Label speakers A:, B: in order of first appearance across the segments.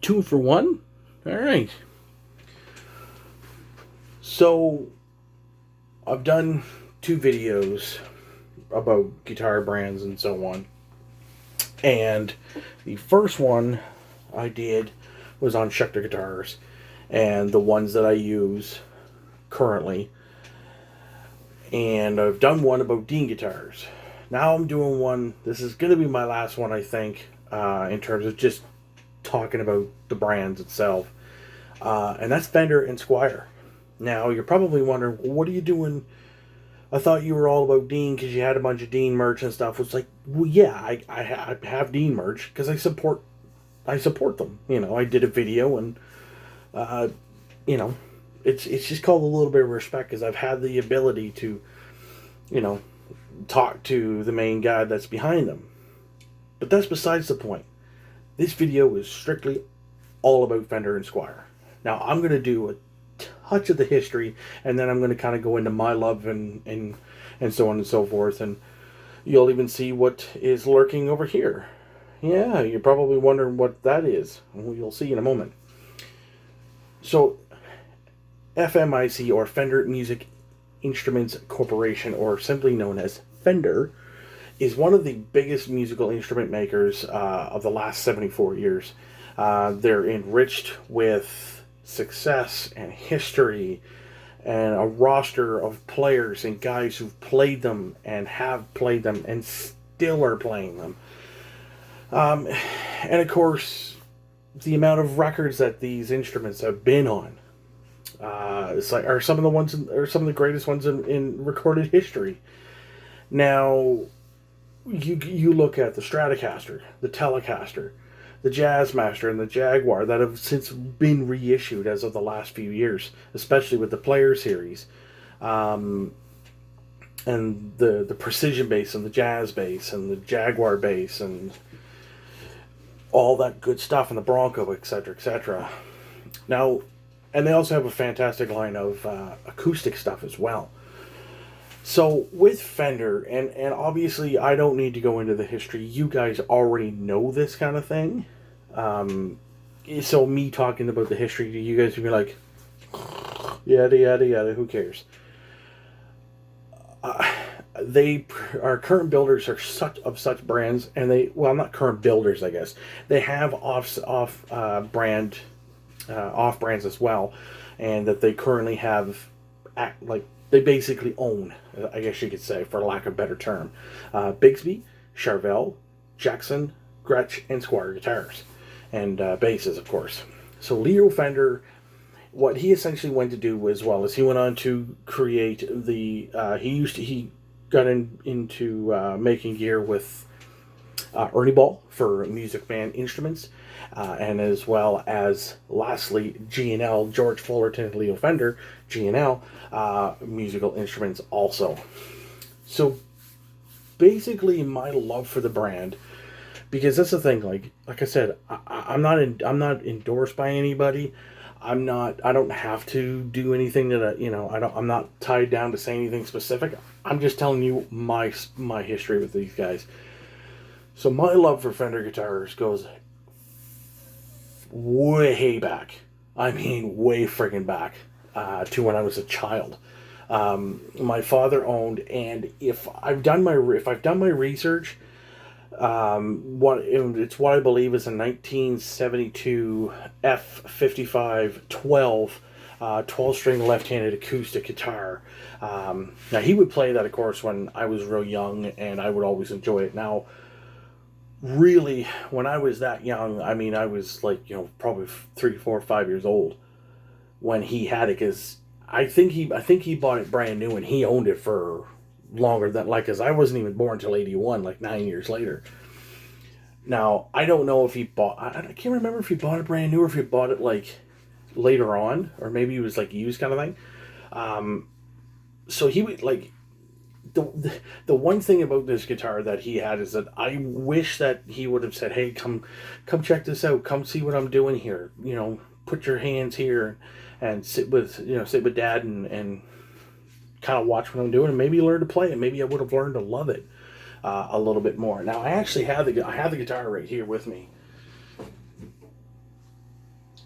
A: Two for one? All right. So, I've done two videos about guitar brands and so on. And the first one I did was on Schecter guitars and the ones that I use currently. And I've done one about Dean guitars. Now I'm doing one, this is going to be my last one, I think, in terms of just talking about the brands itself. And that's Fender and Squier. Now, you're probably wondering, what are you doing? I thought you were all about Dean because you had a bunch of Dean merch and stuff. It's like, well, yeah, I have Dean merch because I support them. You know, I did a video and, you know, it's just called a little bit of respect because I've had the ability to, you know, talk to the main guy that's behind them. But that's besides the point. This video is strictly all about Fender and Squier. Now, I'm going to do a touch of the history, and then I'm going to kind of go into my love and so on and so forth, and you'll even see what is lurking over here. Yeah, you're probably wondering what that is. Well, you'll see in a moment. So, FMIC, or Fender Music Instruments Corporation, or simply known as Fender, is one of the biggest musical instrument makers of the last 74 years. They're enriched with success and history and a roster of players and guys who've played them and have played them and still are playing them. And of course, the amount of records that these instruments have been on. It's like are some of the greatest ones in recorded history. Now, you look at the Stratocaster, the Telecaster, the Jazzmaster, and the Jaguar that have since been reissued as of the last few years, especially with the Player Series, and the Precision bass and the Jazz bass and the Jaguar bass and all that good stuff, and the Bronco, etc., etc. Now, and they also have a fantastic line of acoustic stuff as well. So with Fender, and obviously I don't need to go into the history. You guys already know this kind of thing. So me talking about the history, you guys would be like, yada yada yada. Who cares? They are current builders are such brands, and not current builders, I guess. They have off brands as well, and that they currently have they basically own, I guess you could say, for lack of a better term. Bigsby, Charvel, Jackson, Gretsch, and Squier guitars. And basses, of course. So Leo Fender, what he essentially went to do as well is he went on to create the... he got into making gear with Ernie Ball for Music Man Instruments. And as well as, lastly, G&L, George Fullerton and Leo Fender, G&L, musical instruments also. So, basically, my love for the brand, because that's the thing, like I said, I'm not endorsed by anybody. I don't have to do anything that I'm not tied down to say anything specific. I'm just telling you my history with these guys. So my love for Fender guitars goes way back. I mean, way friggin' back to when I was a child. My father owned, and if I've done my research, it's what I believe is a 1972 F55 12 12-string left-handed acoustic guitar. Now he would play that, of course, when I was real young, and I would always enjoy it. Now, really, when I was that young, I mean, I was like, probably 3, 4, 5 years old when he had it, because I think he bought it brand new and he owned it for longer than, because I wasn't even born until 81, like 9 years later. Now, I don't know if he bought, I can't remember if he bought it brand new or if he bought it like later on, or maybe it was like used kind of thing. So he would like, the one thing about this guitar that he had is that I wish that he would have said, "Hey, come check this out. Come see what I'm doing here. Put your hands here and sit with Dad and kind of watch what I'm doing, and maybe learn to play it. Maybe I would have learned to love it a little bit more." Now I actually have the guitar right here with me.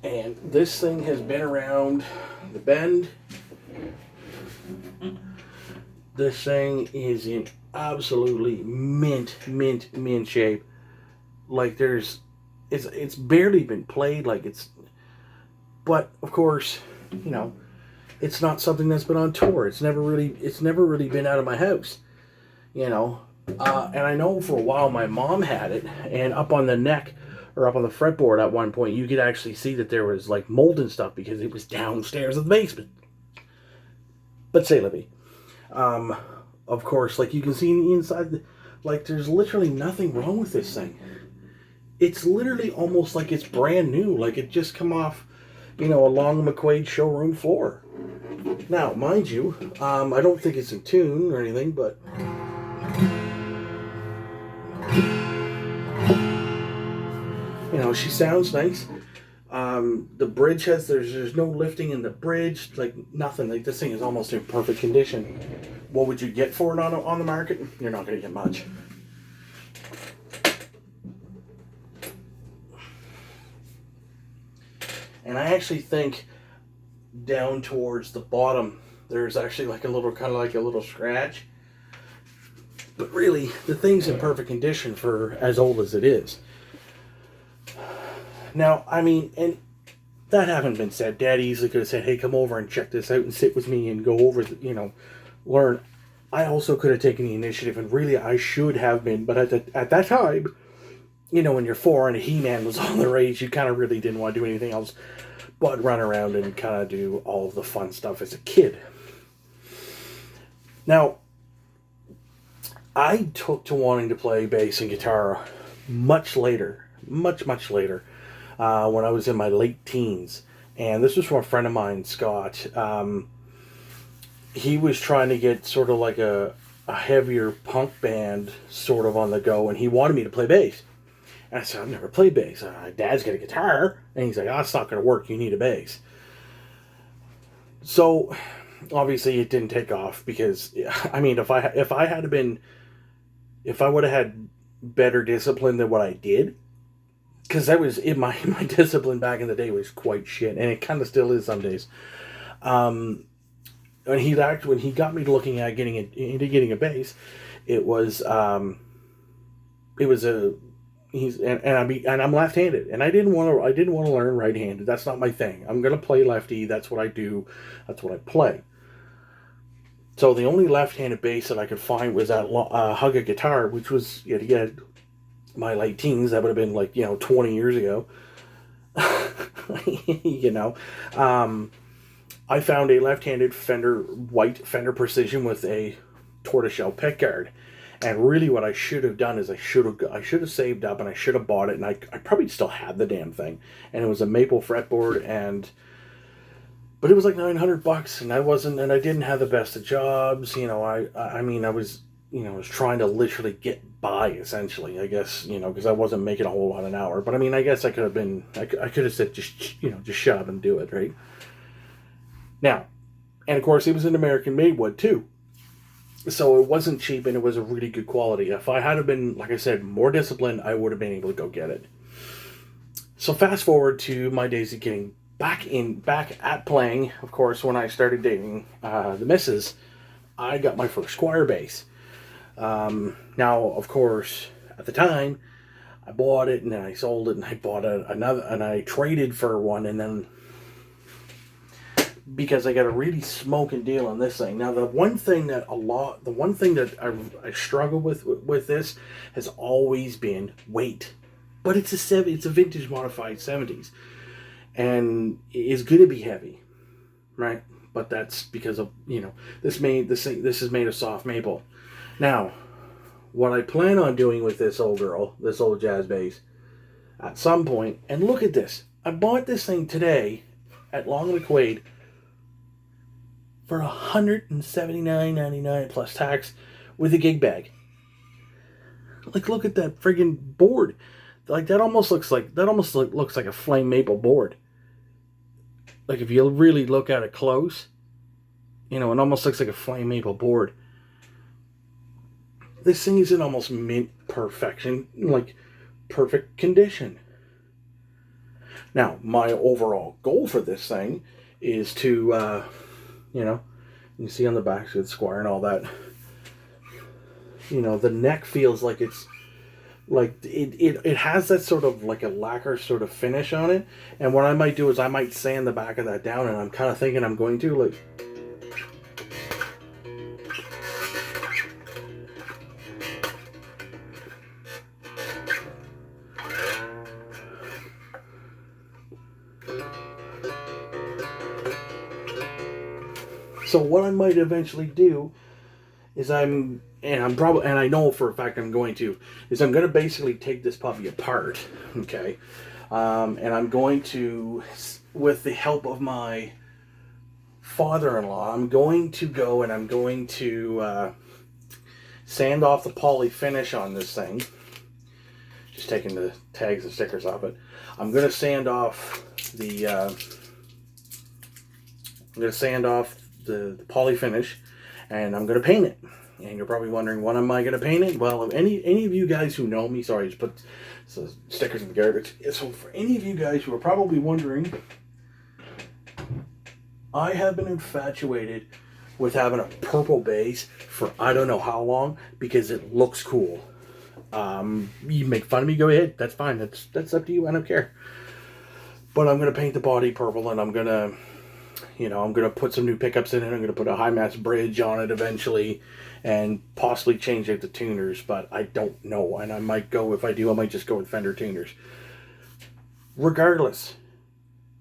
A: And this thing has been around the bend. This thing is in absolutely mint shape. Like it's barely been played. But of course, you know, it's not something that's been on tour. It's never really been out of my house. You know, and I know for a while my mom had it, and up on the neck or up on the fretboard at one point, you could actually see that there was like mold and stuff because it was downstairs in the basement. But say, Libby, of course, like you can see inside, like there's literally nothing wrong with this thing. It's literally almost like it's brand new, like it just come off, you know, along McQuaid's showroom floor. Now, mind you, I don't think it's in tune or anything, but you know, she sounds nice. The bridge there's no lifting in the bridge, like nothing. Like this thing is almost in perfect condition. What would you get for it on the market? You're not going to get much. And I actually think down towards the bottom, there's actually like a little scratch. But really, the thing's in perfect condition for as old as it is. Now, I mean, and that having been said, Dad easily could have said, hey, come over and check this out and sit with me and go over, learn. I also could have taken the initiative, and really I should have been, but at that time, you know, when you're 4 and a He-Man was all the rage, you kind of really didn't want to do anything else but run around and kind of do all of the fun stuff as a kid. Now, I took to wanting to play bass and guitar much later, much later, when I was in my late teens. And this was from a friend of mine, Scott. He was trying to get sort of like a heavier punk band sort of on the go, and he wanted me to play bass. And I said, I've never played bass. Dad's got a guitar. And he's like, it's not going to work. You need a bass. So, obviously, it didn't take off because, I mean, if I would have had better discipline than what I did, because that was my discipline back in the day was quite shit, and it kind of still is some days. When he got me looking at getting a bass, I'm left-handed, and I didn't want to learn right-handed. That's not my thing. I'm gonna play lefty. That's what I do. That's what I play. So the only left-handed bass that I could find was that Hugga guitar, which was yet again my late teens. That would have been 20 years ago. I found a left-handed white Fender Precision with a tortoiseshell pickguard. And really what I should have done is I should have saved up and I should have bought it, and I probably still had the damn thing. And it was a maple fretboard, but it was like $900, and I didn't have the best of jobs. I was trying to literally get by, essentially, I guess, because I wasn't making a whole lot an hour. But I mean, I guess I could have said, just shut up and do it, right? Now, and of course, it was an American-made wood, too. So it wasn't cheap, and it was a really good quality. If I had been, like I said, more disciplined, I would have been able to go get it. So fast forward to my days of getting back at playing. Of course, when I started dating the missus, I got my first Squier bass. Now, of course, at the time, I bought it, and then I sold it, and I bought another, and I traded for one, and then because I got a really smoking deal on this thing. Now, the one thing that I struggle with this has always been weight. But it's a vintage modified 70s, and it's going to be heavy, right? But that's because of this is made of soft maple. Now, what I plan on doing with this old jazz bass, at some point, and look at this. I bought this thing today at Long McQuaid for $179.99 plus tax with a gig bag. Like, look at that friggin' board. Like, that almost looks like a flame maple board. Like, if you really look at it close, it almost looks like a flame maple board. This thing is in almost mint perfection, like perfect condition. Now, my overall goal for this thing is to, you know, you see on the back, so it's Squier and all that. You know, the neck feels like it's like it has that sort of like a lacquer sort of finish on it. And what I might do is I might sand the back of that down, and I'm kind of thinking I'm going to like. So what I might eventually do is I'm probably, and I know for a fact I'm going to, is I'm going to basically take this puppy apart, okay, and I'm going to, with the help of my father-in-law, I'm going to go and I'm going to sand off the poly finish on this thing. Just taking the tags and stickers off it. I'm going to sand off the the poly finish, and I'm going to paint it. And you're probably wondering, what am I going to paint it? Well, if any of you guys who know me, sorry, I just put some stickers in the garbage. So for any of you guys who are probably wondering, I have been infatuated with having a purple base for I don't know how long, because it looks cool. You make fun of me, go ahead. That's fine. That's up to you. I don't care. But I'm going to paint the body purple, and I'm going to, you know, I'm going to put some new pickups in it. I'm going to put a high mass bridge on it eventually, and possibly change out the tuners, but I don't know. And I might go, if I do, I might just go with Fender tuners. Regardless,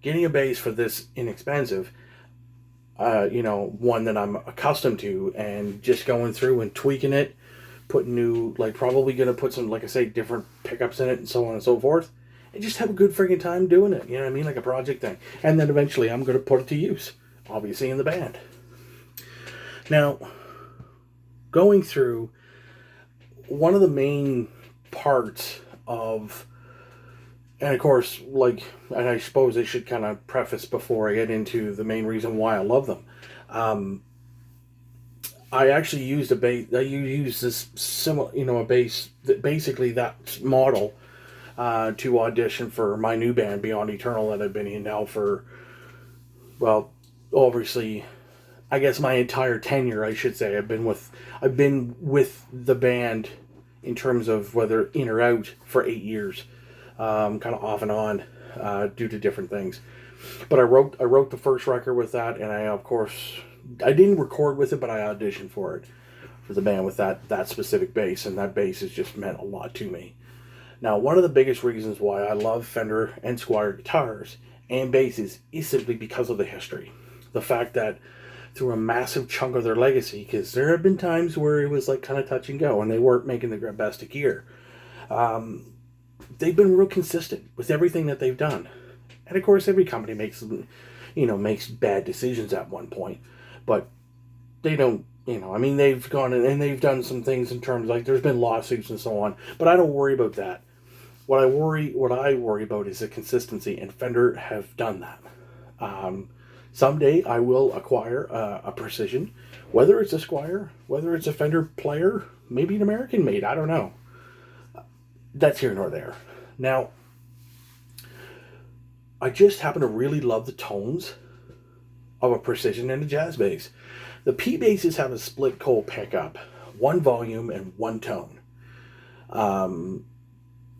A: getting a bass for this inexpensive, you know, one that I'm accustomed to, and just going through and tweaking it, putting new, like probably going to put some, like I say, different pickups in it and so on and so forth, and just have a good friggin' time doing it, you know what I mean, like a project thing. And then eventually I'm going to put it to use, obviously in the band. Now, going through, one of the main parts of, and of course, like, and I suppose I should kind of preface before I get into the main reason why I love them. I actually used a bass. I used this similar, you know, a bass that basically that model to audition for my new band Beyond Eternal that I've been in now for, well, obviously, I guess my entire tenure, I should say. I've been with the band in terms of whether in or out for 8 years, kind of off and on due to different things. But I wrote the first record with that, and I didn't record with it, but I auditioned for it, for the band with that specific bass, and that bass has just meant a lot to me. Now, one of the biggest reasons why I love Fender and Squier guitars and basses is simply because of the history. The fact that through a massive chunk of their legacy, because there have been times where it was like kind of touch and go, and they weren't making the best of gear. They've been real consistent with everything that they've done. And of course, every company makes bad decisions at one point. But they don't, I mean, they've gone and they've done some things in terms, like, there's been lawsuits and so on. But I don't worry about that. What I worry about is the consistency, and Fender have done that. Someday I will acquire a Precision, whether it's a Squier, whether it's a Fender player, maybe an American made, I don't know. That's here nor there. Now, I just happen to really love the tones of a Precision and a jazz bass. The P basses have a split coil pickup, one volume and one tone.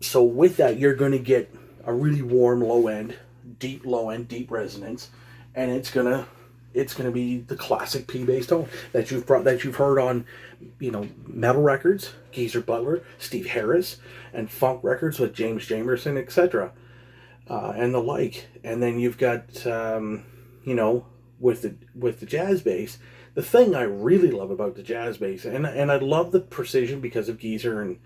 A: So with that, you're going to get a really warm low end, deep resonance, and it's gonna be the classic P bass tone that you've heard on, metal records, Geezer Butler, Steve Harris, and funk records with James Jamerson, etc. And the like. And then you've got, with the jazz bass, the thing I really love about the jazz bass, and I love the Precision because of Geezer and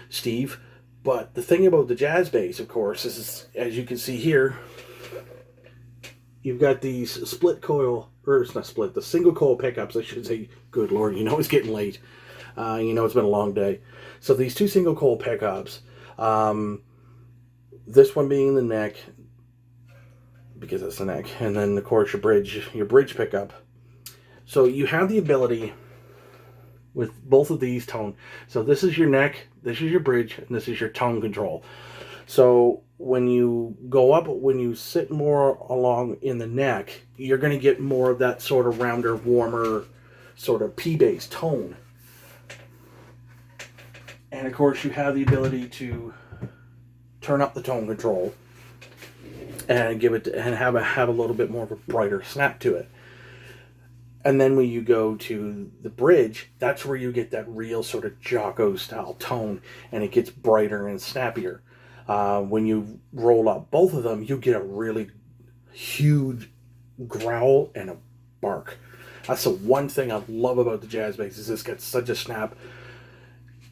A: Steve, but the thing about the jazz bass, of course, is, as you can see here, you've got these split coil, or it's not split, the single coil pickups, I should say. Good Lord, it's getting late. It's been a long day. So these two single coil pickups, this one being the neck, because that's the neck, and then of course your bridge pickup. So you have the ability with both of these tone. So this is your neck, this is your bridge, and this is your tone control. So when you go up, when you sit more along in the neck, you're going to get more of that sort of rounder, warmer, sort of P-bass tone. And of course, you have the ability to turn up the tone control and give it and have a little bit more of a brighter snap to it. And then when you go to the bridge, that's where you get that real sort of Jocko style tone, and it gets brighter and snappier. When you roll up both of them, you get a really huge growl and a bark. That's the one thing I love about the jazz bass, is this gets such a snap.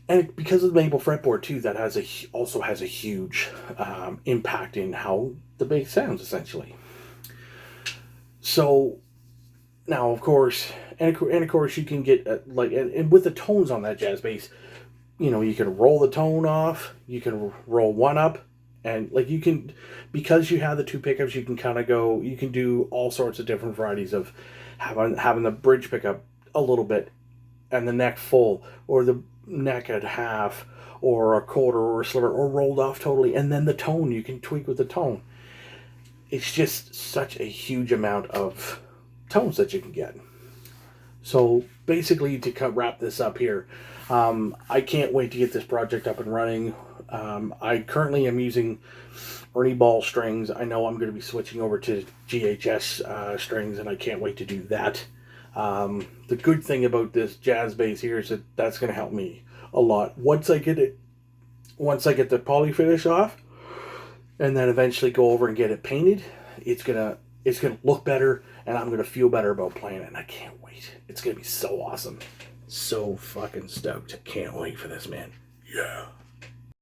A: And because of the maple fretboard too, that also has a huge impact in how the bass sounds, essentially. So now, of course, and of course, you can get and with the tones on that jazz bass, you can roll the tone off, you can roll one up, and you can, because you have the two pickups, you can kind of go, you can do all sorts of different varieties of having the bridge pickup a little bit, and the neck full, or the neck at half, or a quarter, or a sliver, or rolled off totally, and then the tone, you can tweak with the tone. It's just such a huge amount of tones that you can get. So basically, to wrap this up here, I can't wait to get this project up and running. I currently am using Ernie Ball strings. I know I'm going to be switching over to GHS strings, and I can't wait to do that. The good thing about this jazz bass here is that that's going to help me a lot. Once I get the poly finish off, and then eventually go over and get it painted, it's gonna look better, and I'm gonna feel better about playing it. And I can't wait. It's gonna be so awesome. So fucking stoked. Can't wait for this, man. Yeah.